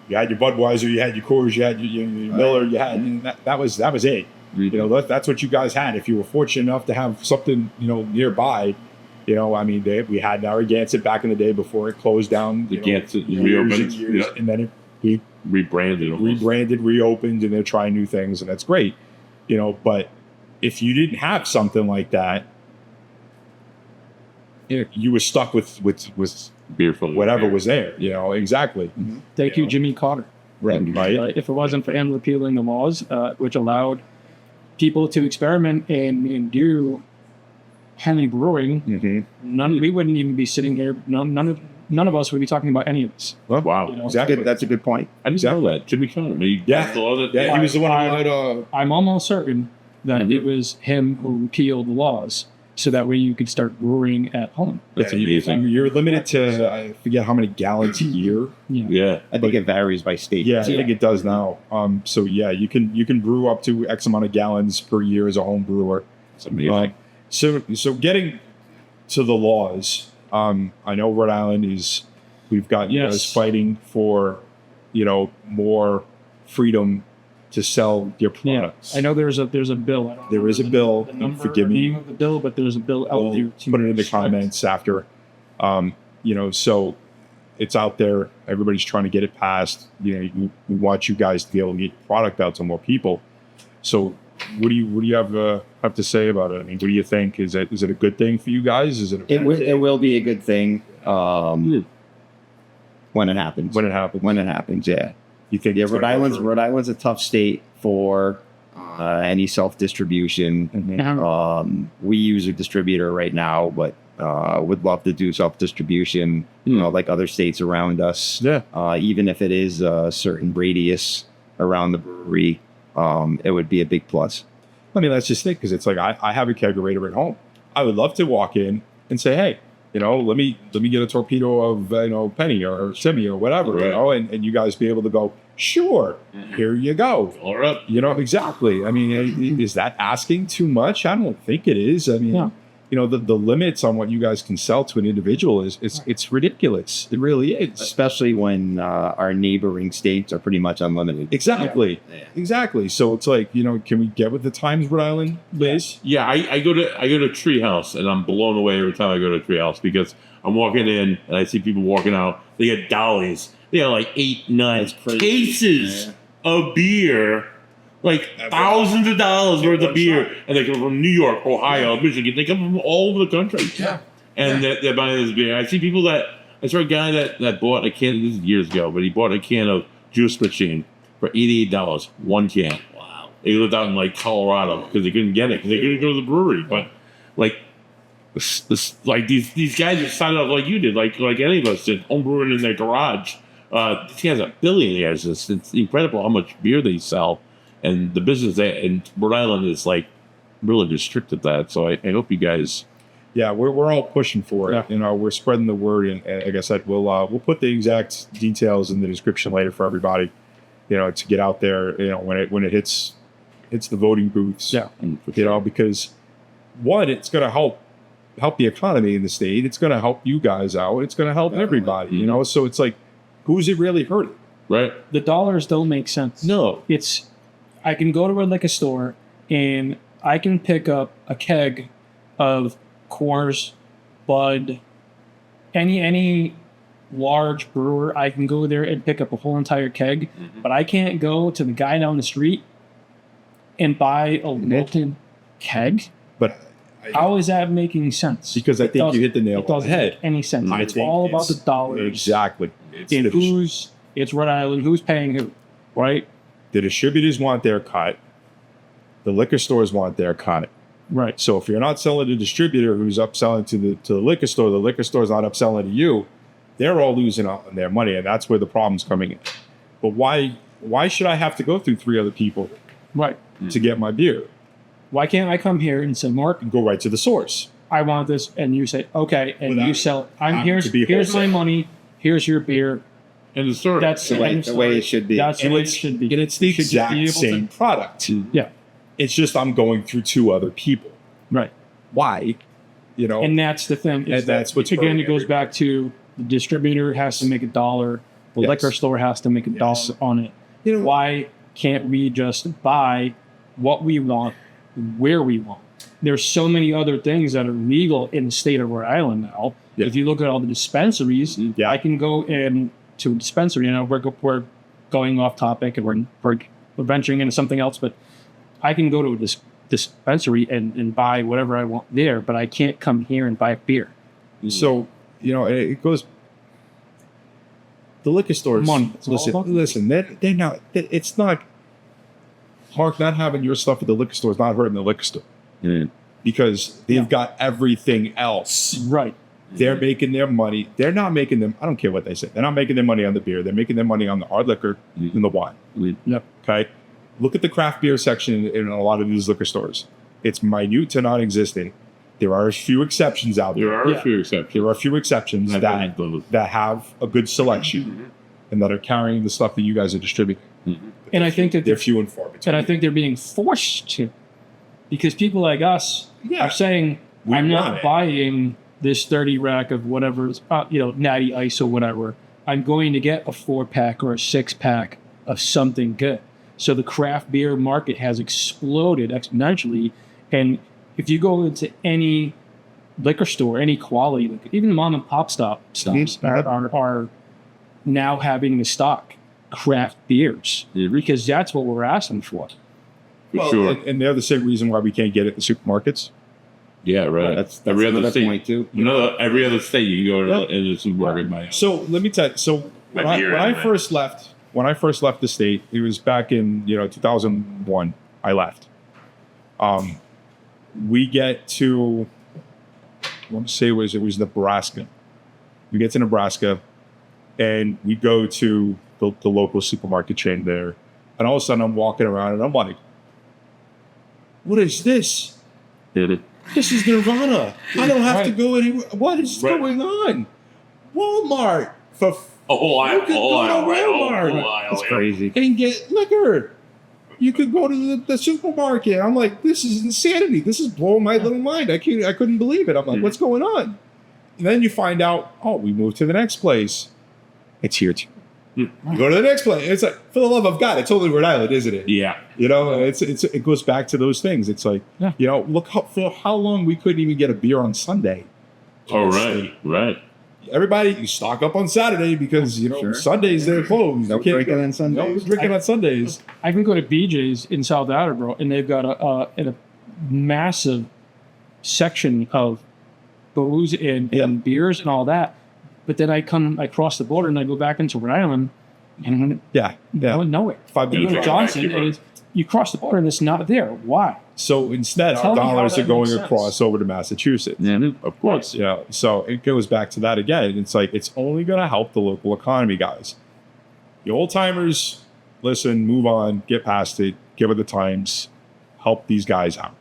Budweiser, you had your Coors, you had your Miller, you had and that was it. You know, that's what you guys had. If you were fortunate enough to have something, you know, nearby, you know, I mean, we had Narragansett back in the day before it closed down. The Gansett years reopened, and years, yeah. and then it Rebranded almost. reopened, and they're trying new things, and that's great. You know, but if you didn't have something like that, you were stuck with Beer full of whatever beer. was there. You know, exactly. Thank you, Jimmy Carter. Right. If it wasn't for him repealing the laws, which allowed people to experiment and do heavy brewing, Mm-hmm. we wouldn't even be sitting here. None of us would be talking about any of this. Wow. You know? Exactly. That's a good point. I didn't know that. Jimmy Conner. He Yeah. passed the law that- Yeah, he was the one who had. I'm almost certain that Mhm. it was him who repealed the laws, so that way you could start brewing at home. That's Yeah, amazing. You're limited to, I forget how many gallons a year. Yeah. I think it varies by state. Yeah, I think it does now. So yeah, you can brew up to X amount of gallons per year as a home brewer. It's amazing. So getting to the laws, I know Rhode Island is, we've got you guys fighting for, you know, more freedom to sell your products. I know there's a bill. I don't There know is a the- bill. The number, Forgive me. name of the bill, but there's a bill out I'll there. to put it in the restrict- comments after. You know, so it's out there. Everybody's trying to get it passed. You know, we want you guys to be able to get product out to more people. So, what do you have to say about it? I mean, what do you think? Is it a good thing for you guys? Is it a bad thing? It will be a good thing when it happens. When it happens? When it happens, yeah. You think? Yeah, it's Rhode gonna go Island's a tough state for any self distribution. Mhm. Yeah. We use a distributor right now, but would love to do self distribution, like other states around us. Yeah. Even if it is a certain radius around the brewery, it would be a big plus. I mean, that's just it, because it's like I have a kegerator at home. I would love to walk in and say, hey, you know, let me get a torpedo of, you know, Penny or Simi or whatever, you Right. know, and you guys be able to go, sure, here you go. All right. You know, exactly. I mean, is that asking too much? I don't think it is. I mean, Yeah. you know, the limits on what you guys can sell to an individual it's ridiculous. It really is. Especially when our neighboring states are pretty much unlimited. Exactly. Yeah. Exactly. So it's like, you know, can we get with the times, Rhode Island, Liz? Yeah, I go to Treehouse and I'm blown away every time I go to Treehouse because I'm walking in and I see people walking out. They get dollies. They got like 8, 9 That's crazy. cases of beer, like thousands of dollars worth of beer, and they come from New York, Ohio, Michigan. They come from all over the country. Yeah. And they're buying this beer. I see people I saw a guy that bought a can. This is years ago, but he bought a can of Juice Machine for $88, one can. Wow. He lived out in like Colorado because they couldn't get it because they couldn't go to the brewery. But like like these guys that started off like you did, like any of us did, homebrewing in their garage. These guys are billionaires. It's incredible how much beer they sell, and the business in Rhode Island is like really restricted that. So I hope you guys. Yeah, we're all pushing for it. Yeah. You know, we're spreading the word, and like I said, we'll put the exact details in the description later for everybody. You know, to get out there. You know, when it hits the voting booths. Yeah. You know, because one, it's going to help the economy in the state. It's going to help you guys out. It's going to help everybody. You know, so it's like, who's it really hurting? Right. The dollars don't make sense. No. I can go to a liquor store and I can pick up a keg of Coors, Bud, any large brewer. I can go there and pick up a whole entire keg, but I can't go to the guy down the street and buy a Wilton keg. But How is that making sense? because I It think you doesn't- hit the nail It on the doesn't head. make any sense. I It's think all about the it's- dollars. Exactly. And it's Rhode Island. Who's paying who? Right? The distributors want their cut. The liquor stores want their cut. Right. So if you're not selling to the distributor who's upselling to the liquor store's not upselling to you, they're all losing out on their money, and that's where the problem's coming in. But why should I have to go through 3 other people Right. to get my beer? Why can't I come here and say, Mark, And go right to the source. I want this, and you say, okay, and Without you sell it. having to be Here's my wholesale. money. Here's your beer. And the story. That's The way, end the way story. it should be. That's the And way it it's- should be. And it's the You should just be exact able same product. Yeah. It's just I'm going through 2 other people. Right. Why? You know, And that's the thing. is And that's that, what's again, hurting it goes back to the distributor has to make a dollar. The Yes. liquor store has to make a dollar Yes. on it. you know Why can't we just buy what we want, where we want. There's so many other things that are legal in the state of Rhode Island now. Yeah. If you look at all the dispensaries, Yeah. I can go in to a dispensary. We're going off topic and we're venturing into something else, but I can go to this dispensary and buy whatever I want there, but I can't come here and buy a beer. So, it goes. The liquor stores. Money. It's all about- Listen. They're not. It's not. Mark, not having your stuff at the liquor store is not hurting the liquor store because they've got everything else. Right. They're making their money. They're not making them. I don't care what they say. They're not making their money on the beer. They're making their money on the hard liquor and the wine. Yep. Okay. Look at the craft beer section in a lot of these liquor stores. It's minute to non-existent. There are a few exceptions out there. There are Yeah. a few exceptions. There are a few exceptions I've that had those. that have a good selection and that are carrying the stuff that you guys are distributing. And I think that They're few and far between. and I think they're being forced to, because people like us Yeah. are saying, We I'm want not it." buying this 30 rack of whatever, Natty Ice or whatever. I'm going to get a 4-pack or a 6-pack of something good. So the craft beer market has exploded exponentially. And if you go into any liquor store, any quality, even mom and pop stops are now having to stock craft beers because that's what we're asking for. For sure. And they're the same reason why we can't get it in supermarkets. Yeah, right. That's every other another state. point too. Every other state you can go Yep. to in the supermarket and buy. So let me tell you. So when But you're I in it. first left, the state, it was back in 2001. I left. We get to, I want to say it was Nebraska. We get to Nebraska, and we go to the local supermarket chain there, and all of a sudden I'm walking around and I'm like, "What is this? Did it? This is Nirvana. I don't have to Right. go anywhere. What is Right. going on? Walmart for A whole aisle. You could go to Walmart. That's crazy. and get liquor. You could go to the supermarket. I'm like, this is insanity. This is blowing my little mind. I couldn't believe it. I'm like, what's going on? And then you find out, oh, we moved to the next place. It's here too. You go to the next place. It's like, for the love of God, it's only Rhode Island, isn't it? Yeah. It goes back to those things. It's like, Yeah. look for how long we couldn't even get a beer on Sunday. Oh, right. Right. Everybody, you stock up on Saturday because Sure. Sundays they're closed. No You can't drinking go- on Sundays. No drinking on Sundays. I can go to BJ's in South Attleboro, and they've got a massive section of booze and beers and all that. But then I cross the border and I go back into Rhode Island, and Yeah, I yeah. went nowhere. 5 You go minutes. to Right. Johnson, and you cross the border and it's not there. Why? So instead, Tell our me how dollars that are going makes sense. across over to Massachusetts. Yeah, of course. Yeah, so it goes back to that again. It's like it's only going to help the local economy, guys. The old timers, listen, move on, get past it, give it the times, help these guys out.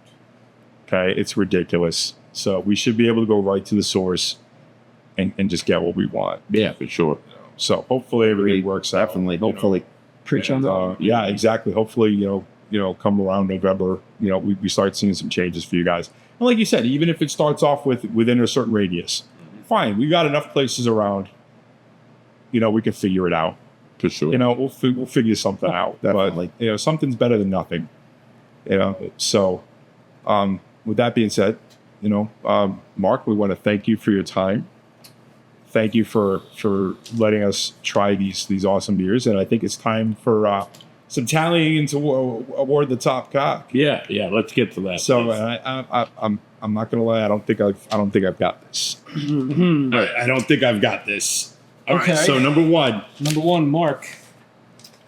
Okay, it's ridiculous. So we should be able to go right to the source and just get what we want. Yeah, for sure. So hopefully everything works out. Definitely. you know. Hopefully. Preach on And, that. yeah, exactly. Hopefully, come around November, we start seeing some changes for you guys. And like you said, even if it starts off within a certain radius, fine. We got enough places around. We can figure it out. For sure. We'll figure something out. Definitely. But something's better than nothing. So, with that being said, Mark, we want to thank you for your time. Thank you for letting us try these awesome beers, and I think it's time for some tallying into award the top cock. Yeah, let's get to that. So I'm not gonna lie, I don't think I've got this. Mhm. All right, I don't think I've got this. All right, Okay. so number one, Number one, Mark.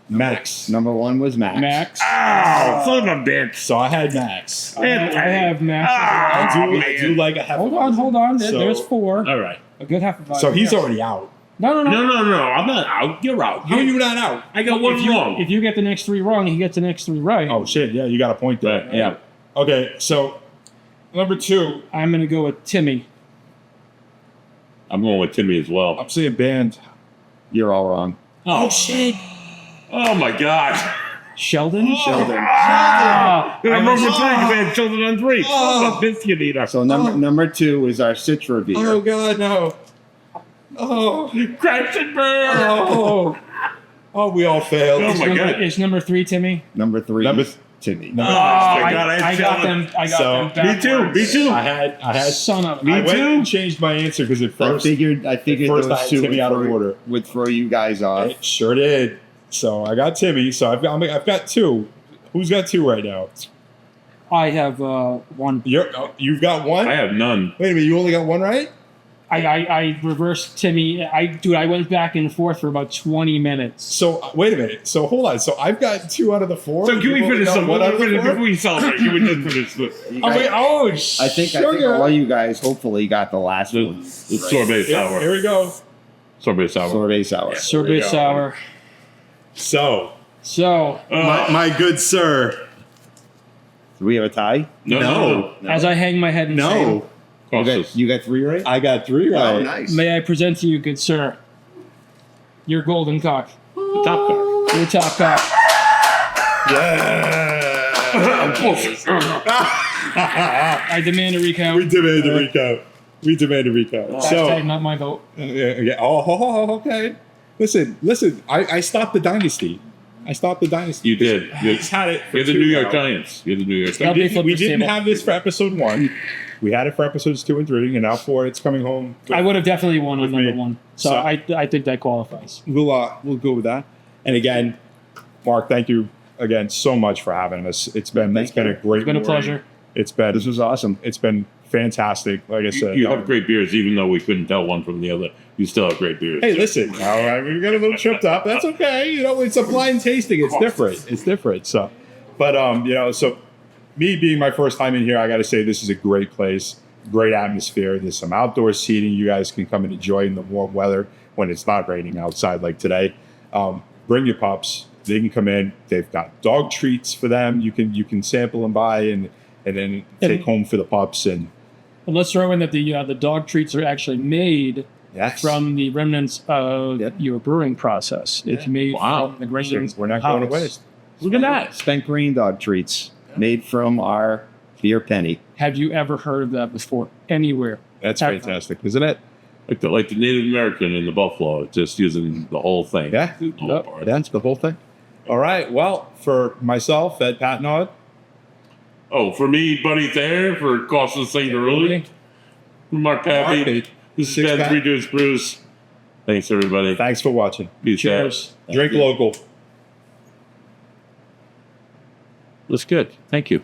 Max. Number one was Max. Max. Ow, son of a bitch. So I had Max. I have Max. I do like a half. Hold on. So- There's four. All right. A good half of five. So he's Yeah. already out. No. No, I'm not out. You're out. How are you not out? I got one wrong. If you get the next three wrong, he gets the next three right. Oh shit! Yeah, you got a point there. Right, yeah. Okay, so number two, I'm gonna go with Timmy. I'm going with Timmy as well. I'm saying band. You're all wrong. Oh, shit. Oh, my God. Sheldon. Sheldon. Ah, I I remember was- playing if I had children on three. Oh. Oh, biscuit eater. So number two is our Citra beer. Oh God, no! Oh, Crash and burn. oh, we all failed. Oh, my God. Is number three Timmy? Number three. Number Timmy. No, I God, got them. I got So- them. Me too. backwards. Me too. I had. Son of. Me I went too. and changed my answer because at I first figured first those I had two Timmy out of order. would throw you guys off. It sure did. So I got Timmy. So I've got two. Who's got two right now? I have one. You've got one. I have none. Wait a minute. You only got one right. I reversed Timmy. I went back and forth for about 20 minutes. So wait a minute. So hold on. So I've got two out of the four. So can we You've only finish got some? one out of the four? Before we celebrate, can we just finish this? You Oh guys- wait. Oh, I think all you guys hopefully got the last The, one. the sorbet Here sour. we go. Sorbet sour. Sorbet sour. Sorbet go. sour. So So, my good sir. Do we have a tie? No. as I hang my head in shame, You got three right? I got three right. Oh, nice. may I present to you, good sir, your golden cock, Top car. your top cock. Yeah. I demand a recount. We demand a recount. We demand a recount. Hashtag not my vote. Yeah. Oh, okay. Listen. I stopped the dynasty. You did. I just had it. For You're the two New York now. Giants. You're the New York That'll Giants. be flip We this didn't table. have this for episode 1. We had it for episodes 2 and 3, and now 4. It's coming home. I would have definitely won on With number me. one. So, So- I think that qualifies. We'll go with that. And again, Mark, thank you again so much for having us. It's been a great. It's been a morning. pleasure. It's been This was awesome. It's been fantastic. Like I said, You have great beers, even though we couldn't tell one from the other. You still have great beers. Hey, listen. All right, we got a little tripped up. That's okay. You know, it's a blind tasting. It's different. It's different. So, but so me being my first time in here, I got to say this is a great place, great atmosphere. There's some outdoor seating you guys can come and enjoy in the warm weather when it's not raining outside like today. Bring your pups. They can come in. They've got dog treats for them. You can sample and buy and then take home for the pups and. And let's throw in that the dog treats are actually made Yes. from the remnants of Yep. your brewing process. It's made Wow. from the grains. We're not going to house. waste. Look at that. Spent green dog treats made from our beer penny. Have you ever heard of that before anywhere? That's Have- fantastic, isn't it? Like the Native American in the buffalo, just using the whole thing. Yeah. The whole part. That's the whole thing. All right. Well, for myself, Ed Patnod, Oh, for me, Buddy Thayer, for Costas St. Early, for Mark Pappy, this has Six been Pack. 3 Dudes Brews. Thanks, everybody. thanks for watching. Peace Cheers. out. Drink local. That's good. Thank you.